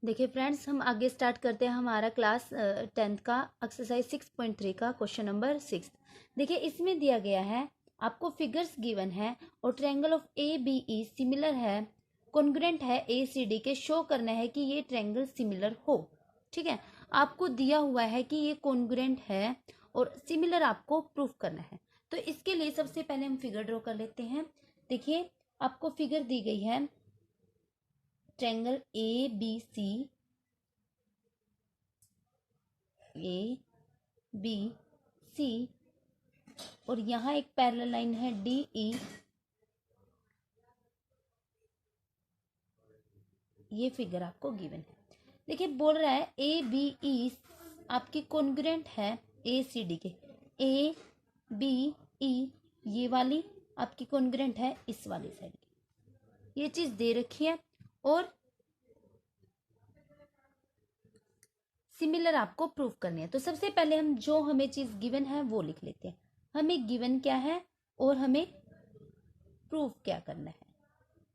देखिए फ्रेंड्स, हम आगे स्टार्ट करते हैं हमारा क्लास 10th का एक्सरसाइज 6.3 का क्वेश्चन नंबर 6। देखिए इसमें दिया गया है, आपको फिगर्स गिवन है और triangle of A B E similar है, कॉन्ग्रुएंट है ए सी डी के, शो करना है कि ये ट्रायंगल सिमिलर हो। ठीक है, आपको दिया हुआ है कि ये कॉन्ग्रुएंट है और सिमिलर आपको प्रूफ करना है। तो इसके लिए सबसे पहले हम फिगर ड्रॉ कर लेते हैं। देखिए आपको फिगर दी गई है ट्रायंगल ए बी सी और यहाँ एक पैरेलल लाइन है डी ई। ये फिगर आपको गिवन है। देखिए बोल रहा है ए बी ई आपकी कॉन्ग्रुएंट है ए सी डी के। ए बी ई ये वाली आपकी कॉन्ग्रुएंट है इस वाली साइड की, ये चीज दे रखी है और सिमिलर आपको प्रूफ करनी है। तो सबसे पहले हम जो हमें चीज गिवन है वो लिख लेते हैं। हमें गिवन क्या है और हमें प्रूफ क्या करना है।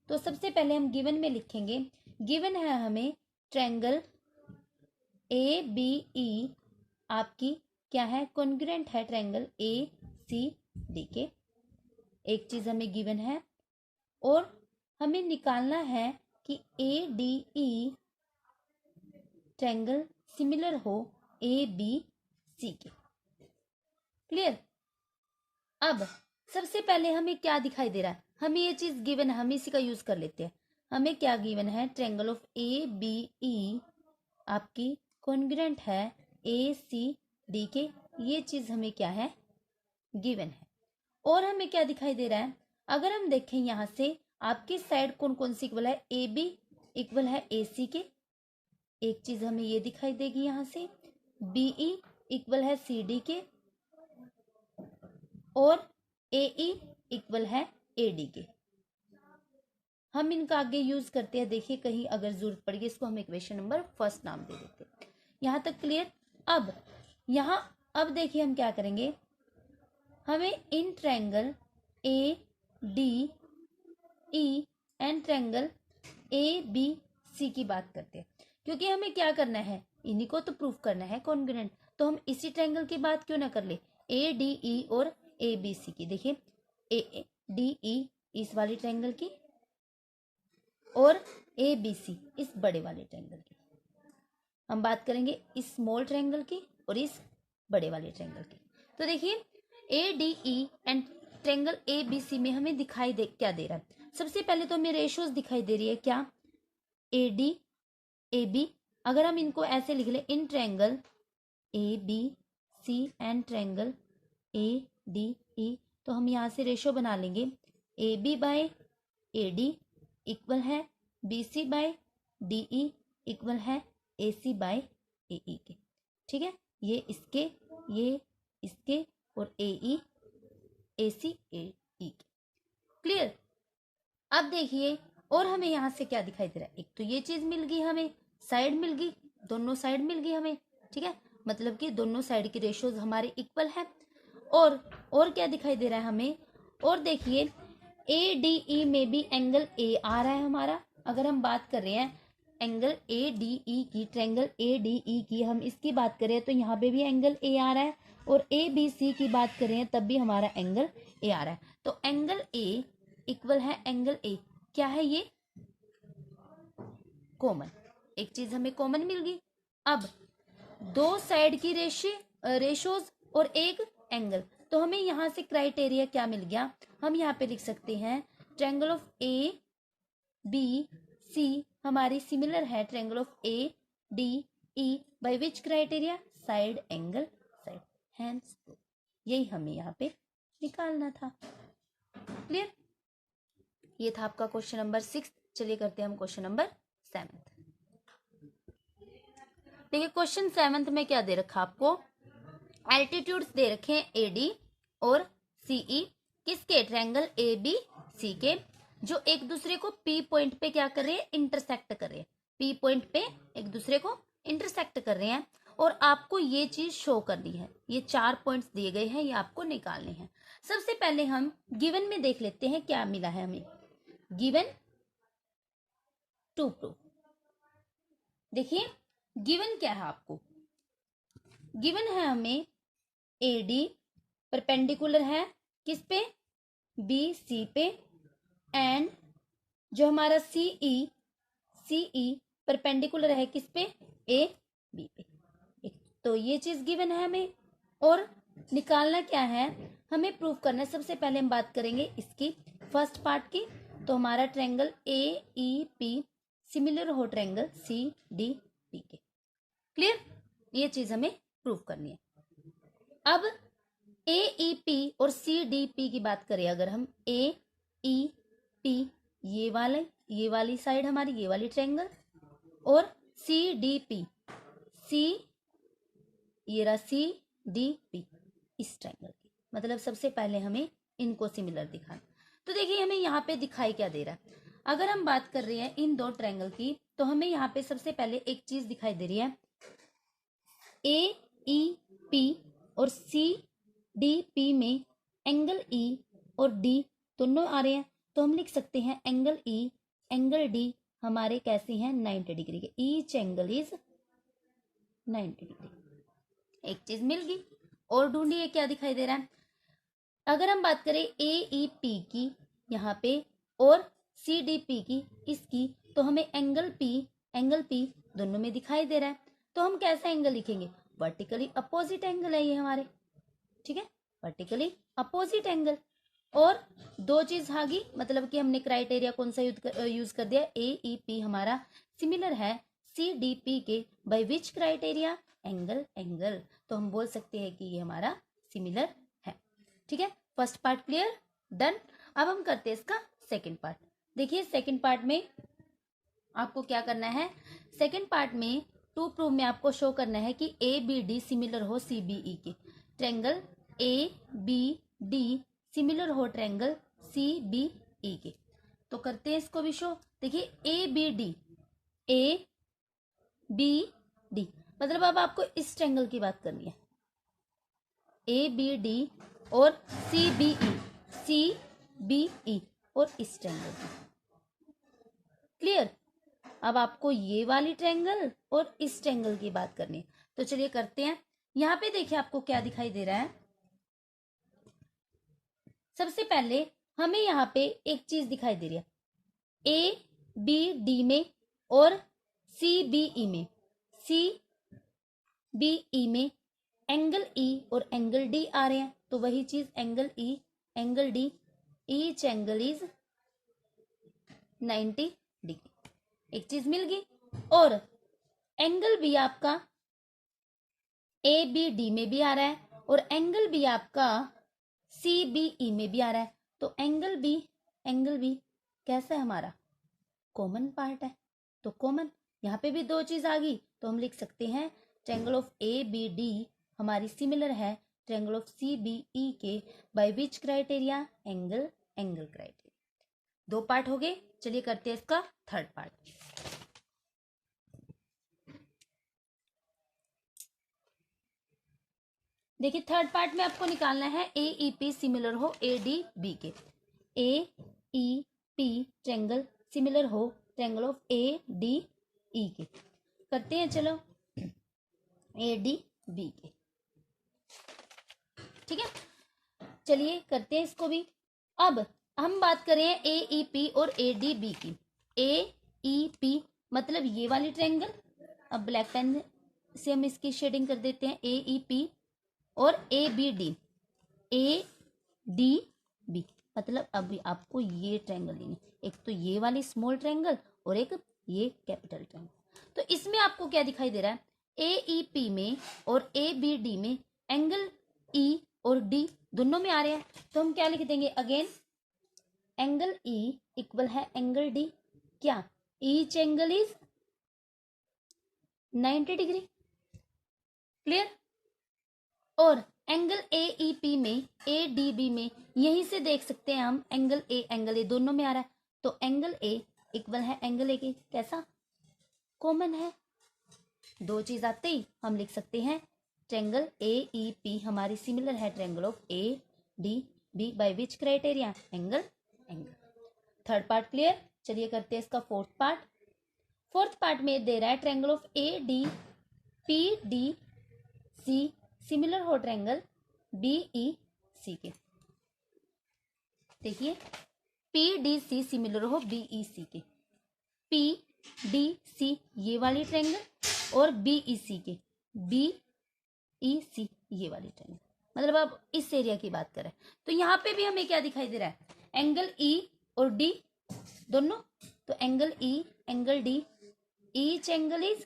तो सबसे पहले हम गिवन में लिखेंगे, गिवन है हमें ट्रायंगल ए बी ई आपकी क्या है, कॉन्ग्रुएंट है ट्रायंगल ए सी डी के। एक चीज हमें गिवन है और हमें निकालना है कि ए डी ई ट्रायंगल सिमिलर हो ए बी सी के। क्लियर। अब सबसे पहले हमें क्या दिखाई दे रहा है, हमें ये चीज गिवन है, हम इसी का यूज कर लेते हैं। हमें क्या गिवन है, triangle of A B E आपकी कॉन्ग्रुएंट है ए सी डी के। ये चीज हमें क्या है, गिवन है। और हमें क्या दिखाई दे रहा है, अगर हम देखें यहां से आपकी साइड कौन कौन सी इक्वल है, ए बी इक्वल है ए सी के। एक चीज हमें ये दिखाई देगी यहां से, बी ई इक्वल है सी डी के और ए ई इक्वल है ए डी के। हम इनका आगे यूज करते हैं। देखिए कहीं अगर जरूरत पड़ेगी इसको हम इक्वेशन नंबर फर्स्ट नाम दे देते हैं। यहां तक क्लियर। अब यहां अब देखिए हम क्या करेंगे, हमें इन triangle A D E and triangle A B C की बात करते हैं, क्योंकि हमें क्या करना है, इन्हीं को तो प्रूफ करना है कॉन्ग्रुएंट। तो हम इसी ट्रायंगल की बात क्यों ना कर ले, ए डी ई और ए बी सी की। देखिए ए डी ई इस वाली ट्रायंगल की और ए बी सी इस बड़े वाले ट्रायंगल की। हम बात करेंगे इस स्मॉल ट्रायंगल की और इस बड़े वाले ट्रायंगल की। तो देखिए A D E and triangle A B C में हमें दिखाई दे क्या दे रहा है, सबसे पहले तो हमें रेशियोज दिखाई दे रही है, क्या, ए डी ए बी। अगर हम इनको ऐसे लिख ले, in triangle A B C and triangle A D E, तो हम यहाँ से रेशियो बना लेंगे, A B by A D equal है B C by D E equal है ए सी बाय ए ई के। ठीक है, ये इसके और ए ई ए सी ए ई के। क्लियर। अब देखिए और हमें यहाँ से क्या दिखाई दे रहा है, एक तो ये चीज मिल गई, हमें साइड मिल गई, दोनों साइड मिल गई हमें। ठीक है, मतलब कि दोनों साइड की रेशियोज हमारे इक्वल है। और क्या दिखाई दे रहा है हमें, और देखिए ए डी ई में भी एंगल ए आ रहा है हमारा। अगर हम बात कर रहे हैं एंगल ए डी ई की, ट्रायंगल ए डी ई की हम इसकी बात करें तो यहाँ पे भी एंगल ए आ रहा है, और ए बी सी की बात करें तब भी हमारा एंगल ए आ रहा है। तो एंगल ए इक्वल है एंगल ए, क्या है ये, कॉमन। एक चीज हमें कॉमन मिल गई। अब दो साइड की रेशियोज और एक एंगल, तो हमें यहां से क्राइटेरिया क्या मिल गया, हम यहाँ पे लिख सकते हैं triangle of A B C हमारी सिमिलर है triangle of A D E by which criteria, side angle side, hence यही हमें यहाँ पे निकालना था। क्लियर। ये था आपका क्वेश्चन नंबर 6। चलिए करते हैं हम क्वेश्चन नंबर 7। देखिए क्वेश्चन 7 में क्या दे रखा आपको, एल्टीट्यूड्स दे रखे हैं ए डी और सी ई, किसके, ट्रायंगल ए बी सी के, जो एक दूसरे को पी पॉइंट पे क्या कर रहे हैं, इंटरसेक्ट कर रहे हैं। पी पॉइंट पे एक दूसरे को इंटरसेक्ट कर रहे हैं और आपको ये चीज शो करनी है। ये 4 पॉइंट्स दिए गए हैं, ये आपको निकालने हैं। सबसे पहले हम गिवन में देख लेते हैं क्या मिला है हमें, गिवन टू प्रूफ। देखिए गिवन क्या है आपको, गिवन है हमें AD परपेंडिकुलर है किस पे, BC पे, एंड जो हमारा CE परपेंडिकुलर है किस पे, AB पे। तो ये चीज गिवन है हमें, और निकालना क्या है, हमें प्रूव करना है। सबसे पहले हम बात करेंगे इसकी फर्स्ट पार्ट की। तो हमारा ट्रायंगल AEP सिमिलर हो ट्रायंगल CDP के। क्लियर, ये चीज हमें प्रूव करनी है। अब AEP और CDP की बात करें, अगर हम AEP ये वाली साइड हमारी, ये वाली ट्रायंगल, और CDP ये रहा CDP इस ट्रायंगल की, मतलब सबसे पहले हमें इनको सिमिलर दिखाना। तो देखिए हमें यहाँ पे दिखाई क्या दे रहा है, अगर हम बात कर रहे हैं इन दो ट्रायंगल की, तो हमें यहाँ पे सबसे पहले एक चीज दिखाई दे रही है, AEP और CDP में एंगल E और D दोनों आ रहे हैं। तो हम लिख सकते हैं एंगल E एंगल D हमारे कैसे हैं, 90 डिग्री के। Each angle is 90 degree. एक चीज मिल गई, और ढूंढिए क्या दिखाई दे रहा है। अगर हम बात करें AEP की यहाँ पे और CDP की इसकी, तो हमें एंगल P दोनों में दिखाई दे रहा है। तो हम कैसा एंगल लिखेंगे, वर्टिकली अपोजिट एंगल है ये हमारे, ठीक है, वर्टिकली अपोजिट एंगल। और दो चीज आ गई, मतलब कि हमने क्राइटेरिया कौन सा यूज कर दिया, AEP हमारा सिमिलर है CDP के, बाय विच क्राइटेरिया, एंगल। तो हम बोल सकते हैं कि ये हमारा सिमिलर है। ठीक है, फर्स्ट पार्ट क्लियर, डन। अब हम करते हैं इसका सेकंड पार्ट। देखिए सेकंड पार्ट में आपको क्या करना है, सेकंड पार्ट में टू प्रूव में आपको शो करना है कि ABD सिमिलर हो CBE के, ट्रायंगल ABD सिमिलर हो ट्रायंगल CBE के। तो करते हैं इसको भी शो। देखिए ABD मतलब अब आपको इस ट्रायंगल की बात करनी है, ABD और CBE और इस ट्रायंगल की। क्लियर, अब आपको ये वाली ट्रायंगल और इस ट्रायंगल की बात करनी है। तो चलिए करते हैं। यहां पे देखिए आपको क्या दिखाई दे रहा है, सबसे पहले हमें यहाँ पे एक चीज दिखाई दे रही है, ABD में और CBE में एंगल E और एंगल D आ रहे हैं। तो वही चीज angle E angle D, each angle is 90 degree. एक चीज मिल गई। और एंगल भी आपका ABD में भी आ रहा है और एंगल भी आपका CBE में भी आ रहा है। तो एंगल बी कैसा है हमारा, कॉमन पार्ट है। तो कॉमन, यहाँ पे भी दो चीज आ गई, तो हम लिख सकते हैं ट्रायंगल ऑफ ABD हमारी सिमिलर है ट्रायंगल ऑफ CBE के, bye which criteria, angle criteria. दो पार्ट हो गए, चलिए करते हैं इसका थर्ड पार्ट। देखिए थर्ड पार्ट में आपको निकालना है AEP सिमिलर हो ADB के, AEP ट्रायंगल सिमिलर हो ट्रायंगल ऑफ ADE के। करते हैं चलो ADB के, ठीक है, चलिए करते हैं इसको भी। अब हम बात करें AEP और ADB की। AEP मतलब ये वाली ट्रायंगल, अब ब्लैक पेन से हम इसकी शेडिंग कर देते हैं, AEP और ABD ADB मतलब अभी आपको ये ट्रायंगल लेनी, एक तो ये वाली स्मॉल ट्रायंगल और एक ये कैपिटल ट्रायंगल। तो इसमें आपको क्या दिखाई दे रहा है, AEP में और ABD में एंगल E और D दोनों में आ रहे हैं। तो हम क्या लिख देंगे, अगेन एंगल E इक्वल है एंगल D, क्या, each angle is 90 degree. Clear, और एंगल AEP में ADB में यहीं से देख सकते हैं हम, एंगल A दोनों में आ रहा है। तो एंगल A इक्वल है एंगल A के, कैसा, कॉमन है। दो चीज आते ही हम लिख सकते हैं ट्रायंगल AEP हमारी सिमिलर है triangle of ADB bye which criteria, angle. Third part clear, चलिए करते हैं इसका फोर्थ पार्ट। फोर्थ पार्ट में दे रहा है triangle of A D P D C similar हो ट्रायंगल बी ई सी के। देखिए पी डी सी सिमिलर हो बी ई सी के, पी डी सी ये वाली ट्रायंगल और बी ई सी के, बी ई सी ये वाली ट्रायंगल। मतलब अब इस एरिया की बात करें तो यहाँ पे भी हमें क्या दिखाई दे रहा है, एंगल ई और डी दोनों। तो angle E angle D, each angle is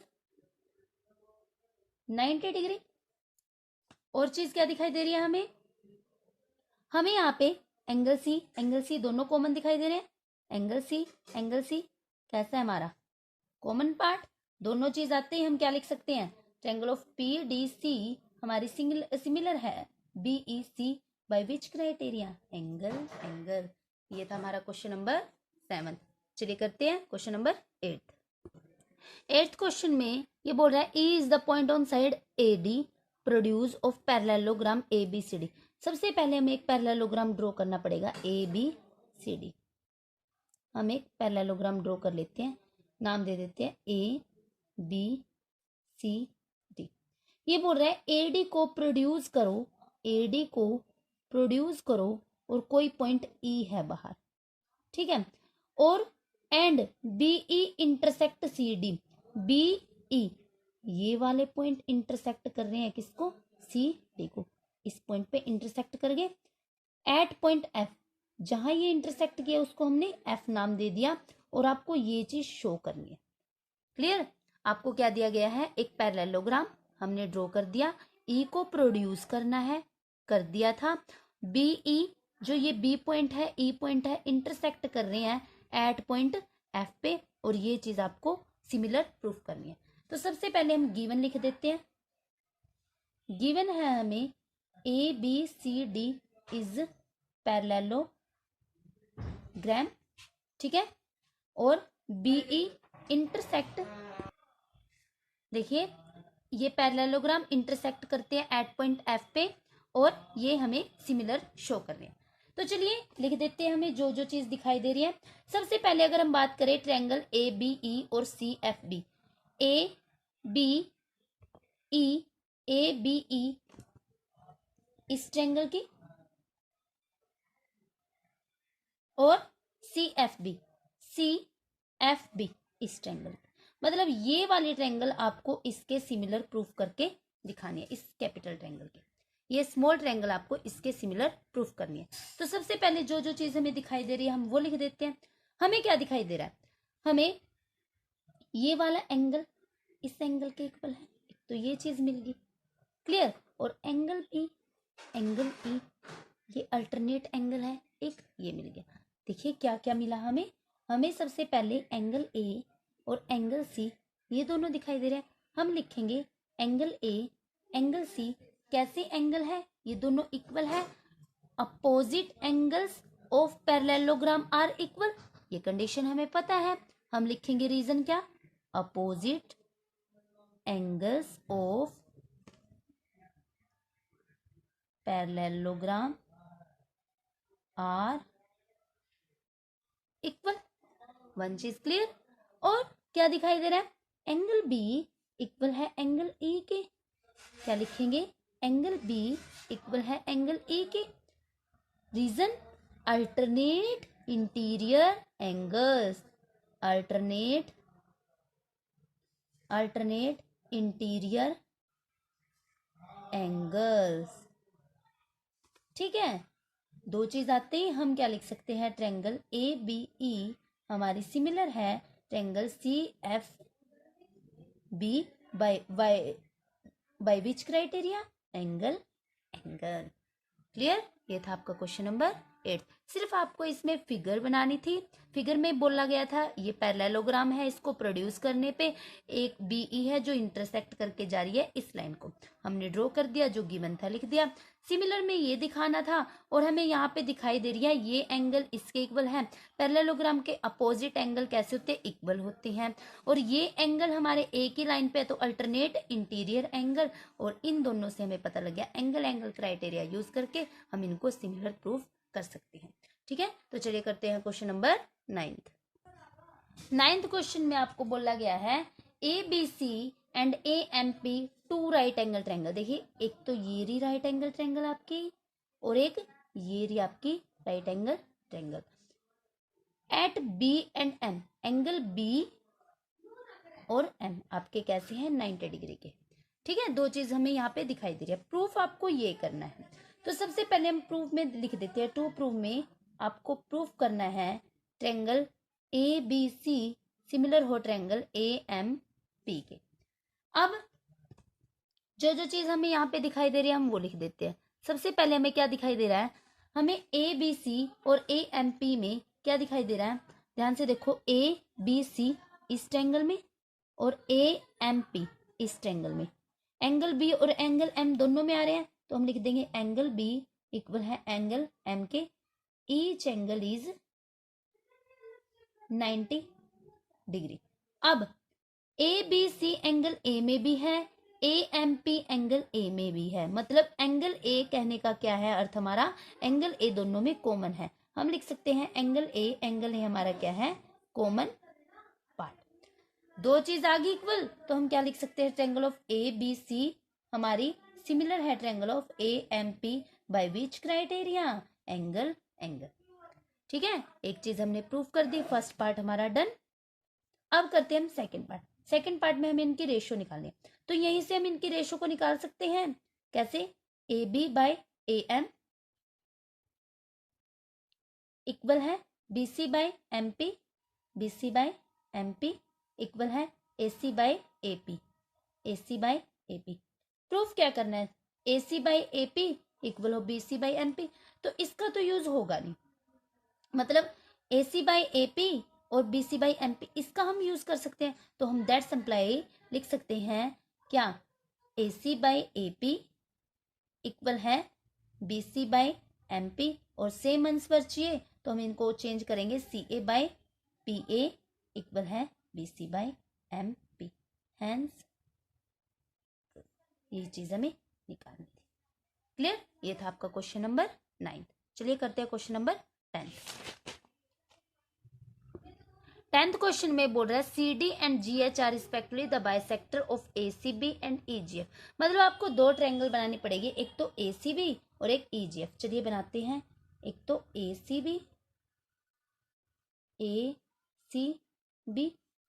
90 degree. और चीज क्या दिखाई दे रही है हमें यहाँ पे एंगल सी दोनों कॉमन दिखाई दे रहे हैं। एंगल सी कैसा है हमारा कॉमन पार्ट, दोनों चीज आते ही हम क्या लिख सकते हैं, triangle of P D C हमारी सिमिलर है B E C by which criteria, angle. ये था हमारा क्वेश्चन नंबर 7। चलिए करते हैं क्वेश्चन नंबर 8th क्वेश्चन में ये बोल रहा है E is the point on side A D produced of parallelogram A B C D. सबसे पहले हमें एक पैरेललोग्राम ड्रॉ करना पड़ेगा ए बी सी डी। हम एक पैरेललोग्राम ड्रॉ कर लेते हैं, नाम दे देते हैं ए बी सी डी। ये बोल रहा है ए डी को प्रोड्यूस करो, ए डी को प्रोड्यूस करो और कोई पॉइंट ई है बाहर, ठीक है, और and B E intersect C D, B E ये वाले पॉइंट इंटरसेक्ट कर रहे हैं किसको, सी डी को। इस पॉइंट पे इंटरसेक्ट कर गए एट पॉइंट एफ, जहां ये इंटरसेक्ट किया उसको हमने एफ नाम दे दिया और आपको ये चीज शो करनी है। क्लियर, आपको क्या दिया गया है, एक पैरेललोग्राम हमने ड्रॉ कर दिया, ई को प्रोड्यूस करना है, कर दिया था, बी ई जो ये बी पॉइंट है ई पॉइंट है इंटरसेक्ट कर रहे हैं एट पॉइंट एफ पे, और ये चीज आपको सिमिलर प्रूफ करनी है। तो सबसे पहले हम गिवन लिख देते हैं। गिवन है हमें A B C D is parallelogram, ठीक है, और बी ई इंटरसेक्ट, देखिए ये पैरेललोग्राम इंटरसेक्ट करते हैं एट पॉइंट एफ पे और ये हमें सिमिलर शो कर रहे हैं। तो चलिए लिख देते हैं हमें जो जो चीज दिखाई दे रही है। सबसे पहले अगर हम बात करें ट्रायंगल ए बी ई और C F B, A B E, A B E इस ट्रायंगल की और सी एफ बी इस ट्रायंगल की, मतलब ये वाली ट्रायंगल आपको इसके सिमिलर प्रूफ करके दिखानी है, इस कैपिटल ट्रायंगल के, ये स्मॉल ट्रायंगल आपको इसके सिमिलर प्रूफ करनी है। तो सबसे पहले जो जो चीज हमें दिखाई दे रही है हम वो लिख देते हैं। हमें क्या दिखाई दे रहा है, हमें ये वाला एंगल इस एंगल के इक्वल है, तो ये चीज मिल गई, क्लियर। और एंगल ई ये अल्टरनेट एंगल है एक, ये मिल गया। देखिए क्या क्या मिला हमें सबसे पहले एंगल ए और एंगल सी ये दोनों दिखाई दे रहे हैं। हम लिखेंगे एंगल ए एंगल सी कैसे एंगल है, ये दोनों इक्वल है, opposite angles of parallelogram are equal, ये कंडीशन हमें पता है। हम लिखेंगे रीजन क्या, opposite angles of parallelogram are equal, one चीज क्लियर। और क्या दिखाई दे रहा है, एंगल बी इक्वल है एंगल ई के, क्या लिखेंगे, एंगल बी इक्वल है एंगल ई के। Reason alternate interior angles, alternate interior angles, ठीक है। दो चीज आते ही हम क्या लिख सकते हैं, ट्रायंगल ए बी ई हमारी सिमिलर है triangle C F B by which criteria, angle. Clear, ये था आपका क्वेश्चन नंबर 8। सिर्फ आपको इसमें फिगर बनानी थी। फिगर में बोला गया था ये पैरेललोग्राम है, इसको प्रोड्यूस करने पे एक बीई है जो इंटरसेक्ट करके जा रही है इस लाइन को, हमने ड्रॉ कर दिया, जो गिवन था लिख दिया। सिमिलर में ये दिखाना था और हमें यहाँ पे दिखाई दे रही है ये एंगल इसके इक्वल है। पैरेललोग्राम के अपोजिट एंगल कैसे होते हैं, इक्वल होते हैं, और ये एंगल हमारे एक ही लाइन पे है तो अल्टरनेट इंटीरियर एंगल, और इन दोनों से हमें पता लग गया एंगल क्राइटेरिया यूज करके हम इनको सिमिलर प्रूफ कर सकते हैं। ठीक है, तो चलिए करते हैं क्वेश्चन नंबर 9। 9th क्वेश्चन में आपको बोला गया है A B C and A M P two right angle triangle. देखिए एक तो ये रही राइट एंगल ट्रायंगल आपकी और एक ये रही आपकी right angle triangle. At B and M, angle B और एम आपके कैसे हैं 90 डिग्री के। ठीक है, दो चीज हमें यहाँ पे दिखाई दे रही है। प्रूफ आपको ये करना है, तो सबसे पहले हम प्रूफ में लिख देते हैं। टू प्रूफ में आपको प्रूफ करना है triangle A B C similar हो ट्रायंगल ए एम पी के। अब जो जो चीज हमें यहाँ पे दिखाई दे रही है हम वो लिख देते हैं। सबसे पहले हमें क्या दिखाई दे रहा है, हमें ए बी सी और ए एम पी में क्या दिखाई दे रहा है, ध्यान से देखो, ए बी सी इस ट्रायंगल में और ए एम पी इस ट्रायंगल में। एंगल बी और एंगल एम दोनों में आ रहे हैं, तो हम लिख देंगे एंगल बी इक्वल है एंगल एम के। Each angle is 90 degree. अब A B C angle A में भी है, A M P angle A में भी है, मतलब एंगल ए कहने का क्या है अर्थ हमारा, एंगल ए दोनों में कॉमन है। हम लिख सकते हैं एंगल ए हमारा क्या है, कॉमन पार्ट। दो चीज आ गई इक्वल, तो हम क्या लिख सकते हैं, triangle of A B C हमारी सिमिलर है triangle of A M P by which criteria, angle angle. ठीक है, एक चीज हमने प्रूव कर दी, फर्स्ट पार्ट हमारा डन। अब करते हैं हम सेकंड पार्ट। सेकंड पार्ट में हमें इनकी रेशो निकालनी है, तो यहीं से हम इनकी रेशो को निकाल सकते हैं। कैसे, A B by A M equal है B C by M P, B C by M P equal है A C by A P, A C by A P. Proof क्या करना है, A C by A P equal हो B C by M P, तो इसका तो use होगा नहीं, मतलब A C by A P और B C by M P इसका हम यूज कर सकते हैं। तो हम दैट सिंप्लाई लिख सकते हैं क्या, A C by A P equal है B C by M P, और सेम आंसर चाहिए तो हम इनको चेंज करेंगे, C A by P A equal है B C by M P. Hence ये चीज हमें निकालनी थी। क्लियर, ये था आपका क्वेश्चन नंबर 9। चलिए करते हैं क्वेश्चन नंबर 10। 10th क्वेश्चन में बोल रहा है C D and G H are respectively the bisector of A C B and E G F. मतलब आपको दो ट्रायंगल बनानी पड़ेगी, एक तो ए सी बी और एक ई जी एफ। चलिए बनाते हैं, एक तो ए सी बी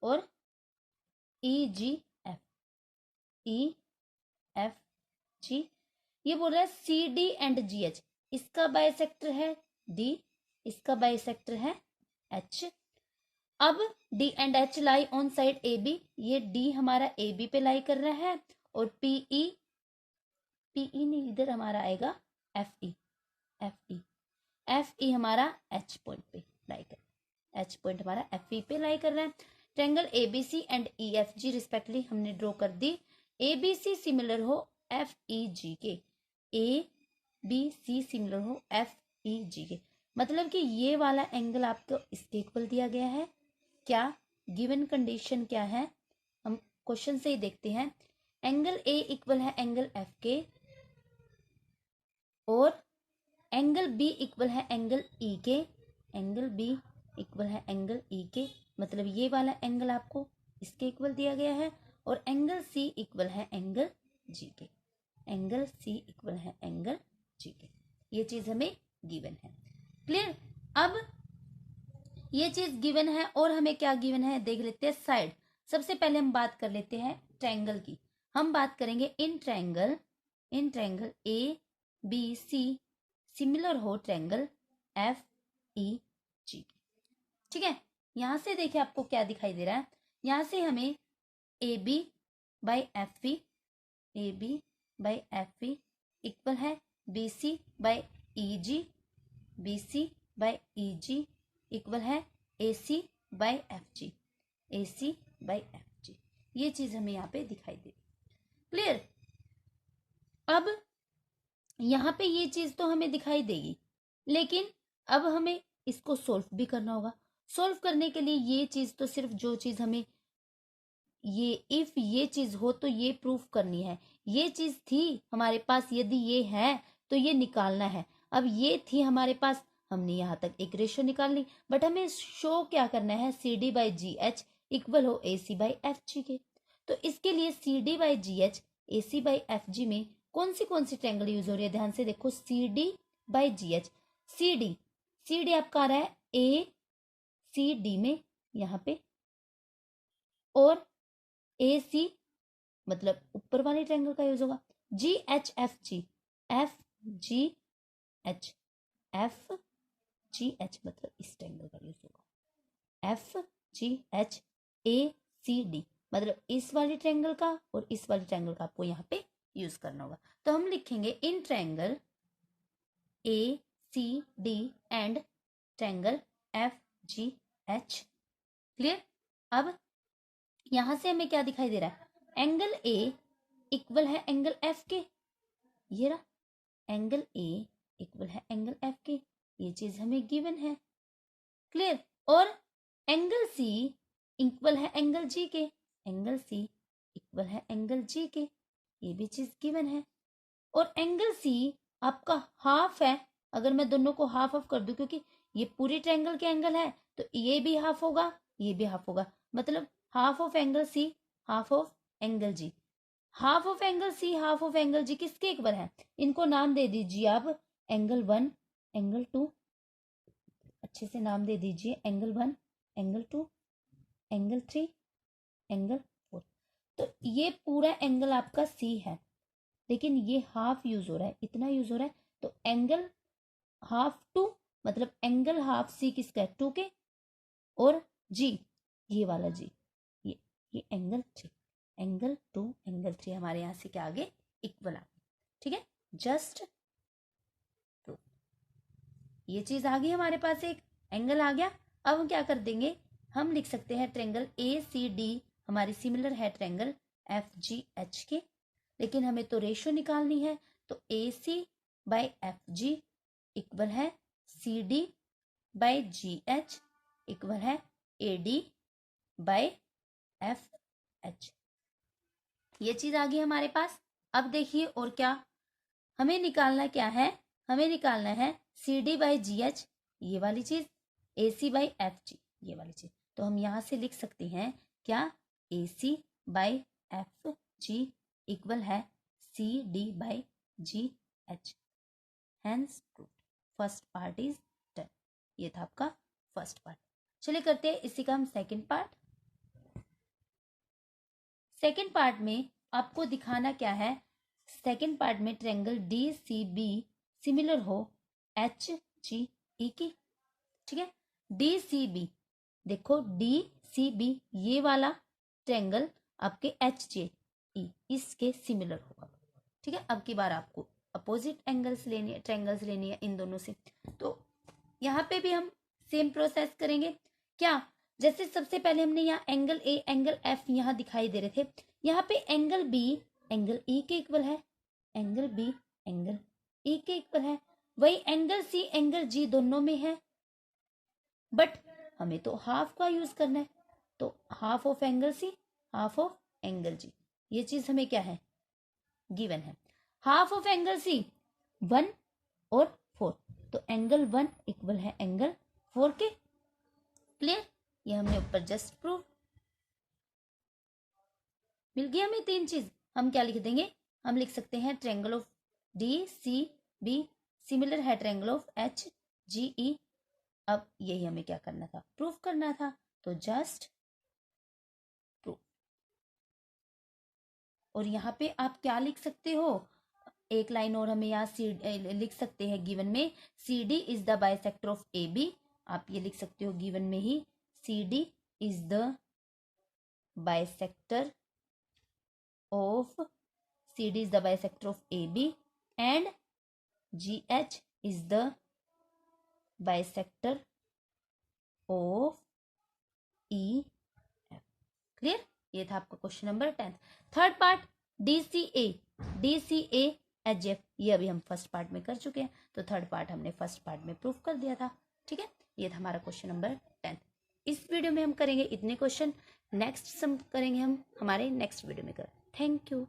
और ई जी एफ, ई एफ जी। ये बोल रहा है C D and G H, इसका बाइसेक्टर है डी, इसका बाइसेक्टर है एच। अब D and H lie on side A B, ये डी हमारा ए बी पे लाई कर रहा है, और पीई नहीं, इधर हमारा आएगा एफ ई हमारा एच पॉइंट पे लाई कर, एच पॉइंट हमारा एफ ई पे लाई कर रहा है। Triangle A B C and E F G respectively हमने ड्रॉ कर दी। ए बी सी सिमिलर हो एफ ई जी के, ए बी सी सिमिलर हो एफ ई जी के, मतलब कि ये वाला एंगल आपको इसके इक्वल दिया गया है। क्या गिवन कंडीशन क्या है, हम क्वेश्चन से ही देखते हैं। एंगल ए इक्वल है एंगल एफ के और एंगल बी इक्वल है एंगल ई के, एंगल बी इक्वल है एंगल ई के, मतलब ये वाला एंगल आपको इसके इक्वल दिया गया है, और एंगल सी इक्वल है एंगल जी के, एंगल सी इक्वल है एंगल जी के। ये चीज हमें गिवन है। क्लियर, अब ये चीज गिवन है और हमें क्या गिवन है देख लेते हैं। साइड, सबसे पहले हम बात कर लेते हैं ट्रायंगल की। हम बात करेंगे इन triangle A B C similar हो ट्रायंगल एफ ई जी। ठीक है, यहां से देखिए आपको क्या दिखाई दे रहा है, यहां से हमें A B by F E, A B by F E equal है B C by E G, B C by E G equal है A C by F G, A C by F G. ये चीज हमें यहाँ पे दिखाई दे रही। Clear, अब यहाँ पे ये चीज तो हमें दिखाई देगी, लेकिन अब हमें इसको सोल्व भी करना होगा। सोल्व करने के लिए ये चीज तो सिर्फ जो चीज हमें ये इफ ये चीज हो तो ये प्रूफ करनी है, ये चीज थी हमारे पास, यदि ये है तो ये निकालना है। अब ये थी हमारे पास, हमने यहाँ तक एक रेशियो निकाल ली, बट हमें शो क्या करना है, C D by G H equal हो ए सी बाई एफ जी के। तो इसके लिए C D by G H A C by F G में कौन सी ट्रायंगल यूज हो रही है, ध्यान से देखो, C D by G H. C D आपका आ रहा है ए सी डी में यहाँ पे, और ए सी मतलब ऊपर वाले ट्रायंगल का यूज होगा। G H F G G H मतलब इस ट्रायंगल का यूज होगा। F G H A C D मतलब इस वाले ट्रायंगल का और इस वाले ट्रायंगल का आपको यहाँ पे यूज करना होगा। तो हम लिखेंगे in triangle A C D and triangle F G H. Clear. अब यहां से हमें क्या दिखाई दे रहा है, एंगल ए इक्वल है एंगल एफ के, ये रहा एंगल ए इक्वल है एंगल एफ के, ये चीज हमें गिवन है। क्लियर। और एंगल सी इक्वल है एंगल जी के, एंगल सी इक्वल है एंगल जी के, ये भी चीज गिवन है। और एंगल सी आपका हाफ है, अगर मैं दोनों को हाफ ऑफ कर दूं, क्योंकि ये पूरी ट्रायंगल के एंगल है, तो ये भी हाफ होगा, ये भी हाफ होगा, मतलब half of angle C half of angle G. Half of angle C half of angle G किसके इक्वल है, इनको नाम दे दीजिए आप, एंगल 1 एंगल 2, अच्छे से नाम दे दीजिए, एंगल 1 एंगल 2 एंगल 3 एंगल 4। तो ये पूरा एंगल आपका सी है, लेकिन ये हाफ यूज हो रहा है, इतना यूज हो रहा है, तो एंगल हाफ 2 मतलब एंगल हाफ सी किसका है, 2 के, और जी ये वाला जी ये एंगल 3, एंगल 2 एंगल 3 हमारे यहाँ से क्या आगे इक्वल आ गए। ठीक है, जस्ट प्रूफ, ये चीज आ गई हमारे पास, एक एंगल आ गया। अब हम क्या कर देंगे, हम लिख सकते हैं ट्रायंगल ए सी डी हमारी सिमिलर है ट्रायंगल एफ जी एच के, लेकिन हमें तो रेशियो निकालनी है, तो A C by F G equal है C D by G H equal है A D by F H. ये चीज आ गई हमारे पास। अब देखिए और क्या हमें निकालना, क्या है, हमें निकालना है C D by G H ये वाली चीज, ए सी बाई एफ जी ये वाली चीज। तो हम यहां से लिख सकते हैं क्या, A C by F G equal है C D by G H. Hence proved, first part is done. ये था आपका फर्स्ट पार्ट। चलिए करते हैं इसी का हम सेकंड पार्ट। सेकंड पार्ट में आपको दिखाना क्या है, सेकंड पार्ट में triangle D C B similar हो एच जी ई की। ठीक है, डी सी बी, देखो डी सी बी ये वाला ट्रायंगल आपके एच जे ई इसके सिमिलर होगा। ठीक है, अब की बार आपको अपोजिट एंगल्स लेनी है, ट्रायंगल्स लेनी है इन दोनों से। तो यहाँ पे भी हम सेम प्रोसेस करेंगे। क्या, जैसे सबसे पहले हमने यहाँ एंगल ए एंगल एफ यहाँ दिखाई दे रहे थे, यहाँ पे एंगल बी एंगल ई के इक्वल है, एंगल बी एंगल ई के इक्वल है, वही एंगल सी एंगल जी दोनों में है, बट हमें तो हाफ का यूज करना है, तो half of angle C half of angle G, ये चीज हमें क्या है गिवन है। हाफ ऑफ एंगल सी 1 और 4, तो एंगल 1 इक्वल है एंगल 4 के। क्लियर, ये हमने ऊपर जस्ट प्रूव मिल गया हमें तीन चीज। हम क्या लिख देंगे, हम लिख सकते हैं triangle of D C B similar है triangle of H G E. अब यही हमें क्या करना था, प्रूफ करना था, तो जस्ट प्रूफ। और यहाँ पे आप क्या लिख सकते हो, एक लाइन और हमें यहाँ लिख सकते हैं गिवन में, C D is the bisector of A B. आप ये लिख सकते हो गिवन में ही, C D is the bisector of, C D is the bisector of A B and G H is the bisector of E F. Clear, ये था आपका question number 10। Third part D C A H F, ये अभी हम first part में कर चुके हैं, तो थर्ड पार्ट हमने फर्स्ट पार्ट में प्रूफ कर दिया था। ठीक है, ये था हमारा क्वेश्चन नंबर 10। इस वीडियो में हम करेंगे इतने क्वेश्चन, नेक्स्ट सम करेंगे हम हमारे नेक्स्ट वीडियो में। Thank you.